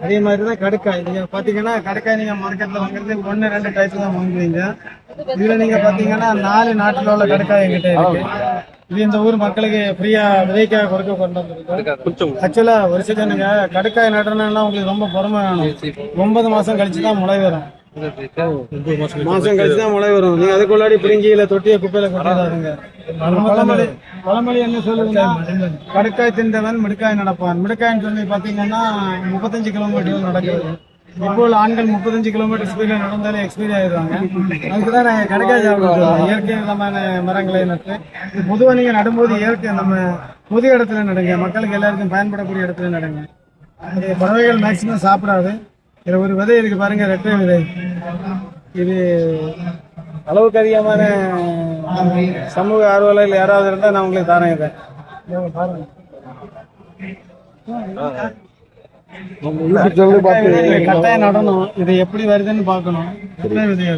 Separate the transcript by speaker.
Speaker 1: அதே மாதிரி தான் கடுக்காய். நீங்க பாத்தீங்கன்னா கடுக்காய் நீங்க மார்க்கெட்ல வாங்குறது 1-2 டைப் தான் வாங்குவீங்க. இதுல நீங்க பாத்தீங்கன்னா 4 நாட்டுல உள்ள கடுக்காய் என்கிட்ட இருக்கு. இது இந்த ஊர் மக்களுக்கு ஃப்ரீயா விதைக்காக கொடுக்க கொண்டு வந்திருக்கோம். ஆக்சுவலா வருஷத்துக்கு நீங்க கடுக்காய் நடணும்னா உங்களுக்கு ரொம்ப பொறுமை வேணும். 9 மாசம் கழிச்சு தான் முளை வரும். மாசம் கழிச்சு தான் முளை வரும். நீங்க அதுக்குள்ளாடி பிரிஞ்சியில தொட்டிய குப்பையில கொட்டிடாதுங்க. பழமொழி என்ன சொல்லுதுன்னா, கடுக்காய் தின்றவன் மிடுக்காய் நடப்பான். மிடுக்காய்ன்னு சொல்லி பாத்தீங்கன்னா 35 கிலோமீட்டர் நடக்கிறது. இப்போ உள்ள ஆண்கள் 35 கிலோமீட்டர் ஸ்பீட்ல நடந்தாலே எக்ஸ்பீரி ஆயிடுவாங்க. அதுக்குதான் நாங்க கடுக்காய் சாப்பிடுவோம். இயற்கையான மரங்களை நட்டு பொதுவாக நீங்க நடும்போது இயற்கை நம்ம பொது இடத்துல நடுங்க. மக்களுக்கு எல்லாருக்கும் பயன்படக்கூடிய இடத்துல நடுங்க. அது பறவைகள் மேக்சிமம் சாப்பிடாது. இதுல ஒரு விதை இருக்கு பாருங்க, ரெட்டை விதை. இது அளவுக்கு அதிகமான சமூக ஆர்வலர்கள் யாராவது இருந்தா நான் உங்களுக்கு தானே இதை பாருங்க. கட்டாயம் நடணும். இது எப்படி வருதுன்னு பார்க்கணும். விதையா